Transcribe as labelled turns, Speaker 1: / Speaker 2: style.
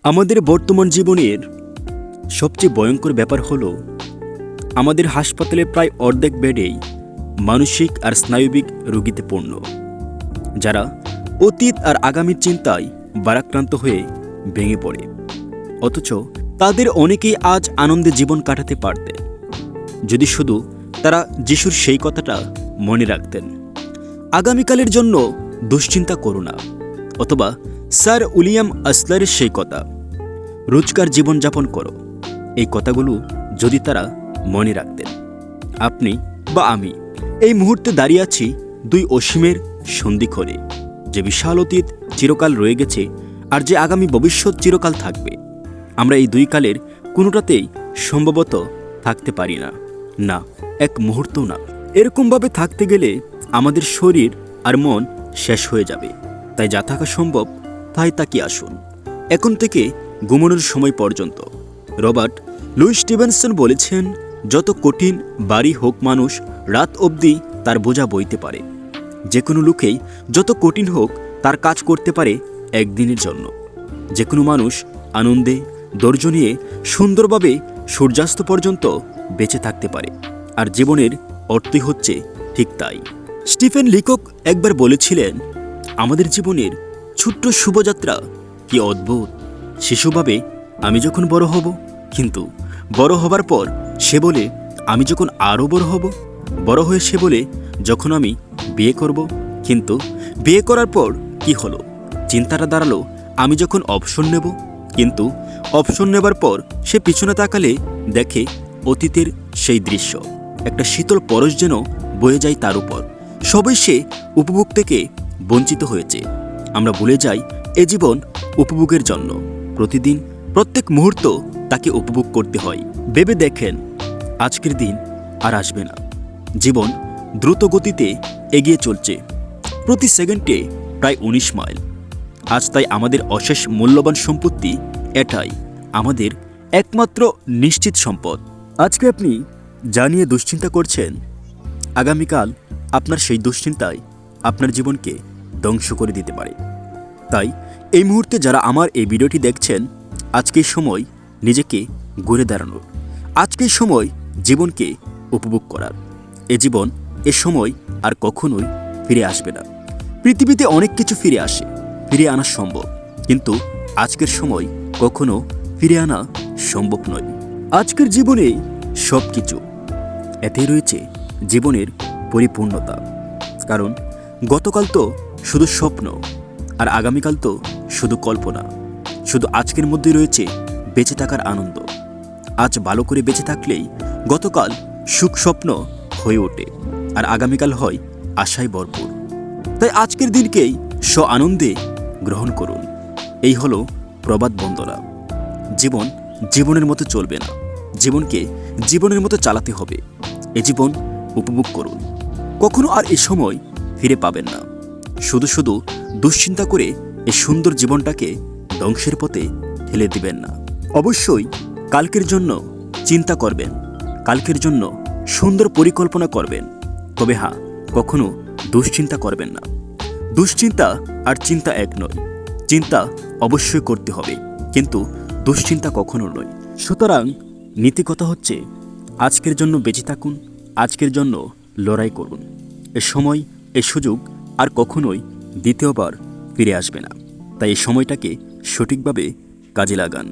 Speaker 1: আমাদের বর্তমান জীবনের সবচেয়ে ভয়ঙ্কর ব্যাপার হলো আমাদের হাসপাতালে প্রায় অর্ধেক বেডেই মানসিক আর স্নায়বিক রোগীতে পূর্ণ, যারা অতীত আর আগামীর চিন্তায় ভারাক্রান্ত হয়ে ভেঙে পড়ে। অথচ তাদের অনেকেই আজ আনন্দে জীবন কাটাতে পারতেন যদি শুধু তারা যিশুর সেই কথাটা মনে রাখতেন, আগামীকালের জন্য দুশ্চিন্তা করো না, অথবা স্যার উইলিয়াম আসলারের সেই কথা, রোজকার জীবনযাপন করো। এই কথাগুলো যদি তারা মনে রাখতেন, আপনি বা আমি এই মুহূর্তে দাঁড়িয়ে আছি দুই অসীমের সন্ধিক্ষণে, যে বিশাল অতীত চিরকাল রয়ে গেছে আর যে আগামী ভবিষ্যৎ চিরকাল থাকবে। আমরা এই দুই কালের কোনোটাতেই সম্ভবত থাকতে পারি না, না এক মুহূর্তও না। এরকমভাবে থাকতে গেলে আমাদের শরীর আর মন শেষ হয়ে যাবে। তাই যা থাকা সম্ভব তাই তাকিয়ে আসুন, এখন থেকে ঘুমানোর সময় পর্যন্ত। রবার্ট লুই স্টিভেনসন বলেছেন, যত কঠিন বাড়ি হোক, মানুষ রাত অবধি তার বোঝা বইতে পারে। যে কোনো লোকেই যত কঠিন হোক তার কাজ করতে পারে একদিনের জন্য। যে কোনো মানুষ আনন্দে ধৈর্য নিয়ে সুন্দরভাবে সূর্যাস্ত পর্যন্ত বেঁচে থাকতে পারে। আর জীবনের অর্থই হচ্ছে ঠিক তাই। স্টিফেন লিকক একবার বলেছিলেন, আমাদের জীবনের ছোট্ট শুভযাত্রা কি অদ্ভুত। শিশুভাবে আমি যখন বড় হব, কিন্তু বড় হবার পর সে বলে আমি যখন আরও বড় হব, বড় হয়ে সে বলে যখন আমি বিয়ে করব, কিন্তু বিয়ে করার পর কি হলো, চিন্তাটা দাঁড়ালো আমি যখন অবসর নেব, কিন্তু অবসর নেবার পর সে পিছনে তাকালে দেখে অতীতের সেই দৃশ্য, একটা শীতল পরশ যেন বয়ে যায় তার উপর। সবই সে উপভোগ থেকে বঞ্চিত হয়েছে। আমরা ভুলে যাই এ জীবন উপভোগের জন্য, প্রতিদিন প্রত্যেক মুহূর্ত তাকে উপভোগ করতে হয়। ভেবে দেখেন, আজকের দিন আর আসবে না। জীবন দ্রুত গতিতে এগিয়ে চলছে, প্রতি সেকেন্ডে প্রায় 19 মাইল। আজ তাই আমাদের অশেষ মূল্যবান সম্পত্তি এটাই, আমাদের একমাত্র নিশ্চিত সম্পদ। আজকে আপনি যা নিয়ে দুশ্চিন্তা করছেন, আগামীকাল আপনার সেই দুশ্চিন্তায় আপনার জীবনকে ধ্বংস করে দিতে পারে। তাই এই মুহূর্তে যারা আমার এই ভিডিওটি দেখছেন, আজকের সময় নিজেকে ঘুরে দাঁড়ানোর, আজকের সময় জীবনকে উপভোগ করার। এ জীবন, এ সময় আর কখনোই ফিরে আসবে না। পৃথিবীতে অনেক কিছু ফিরে আসে, ফিরে আনা সম্ভব, কিন্তু আজকের সময় কখনো ফিরে আনা সম্ভব নয়। আজকের জীবনে সব কিছু, এতেই রয়েছে জীবনের পরিপূর্ণতা। কারণ গতকাল তো শুধু স্বপ্ন, আর আগামীকাল তো শুধু কল্পনা। শুধু আজকের মধ্যে রয়েছে বেঁচে থাকার আনন্দ। আজ ভালো করে বেঁচে থাকলেই গতকাল সুখ স্বপ্ন হয়ে ওঠে, আর আগামীকাল হয় আশায় ভরপুর। তাই আজকের দিনকেই আনন্দে গ্রহণ করুন। এই হলো প্রবাদ বন্দনা। জীবন জীবনের মতো চলবে না, জীবনকে জীবনের মতো চালাতে হবে। এ জীবন উপভোগ করুন, কখনো আর এ সময় ফিরে পাবেন না। শুধু শুধু দুশ্চিন্তা করে এই সুন্দর জীবনটাকে ধ্বংসের পথে ঠেলে দিবেন না। অবশ্যই কালকের জন্য চিন্তা করবেন, কালকের জন্য সুন্দর পরিকল্পনা করবেন। তবে হ্যাঁ, কখনো দুশ্চিন্তা করবেন না। দুশ্চিন্তা আর চিন্তা এক নয়। চিন্তা অবশ্যই করতে হবে, কিন্তু দুশ্চিন্তা কখনো নয়। সুতরাং নীতি কথা হচ্ছে, আজকের জন্য বেঁচে থাকুন, আজকের জন্য লড়াই করুন। এ সময়, এ সুযোগ আর কখনোই দ্বিতীয়বার ফিরে আসবে না। তাই এই সময়টাকে সঠিকভাবে কাজে লাগান।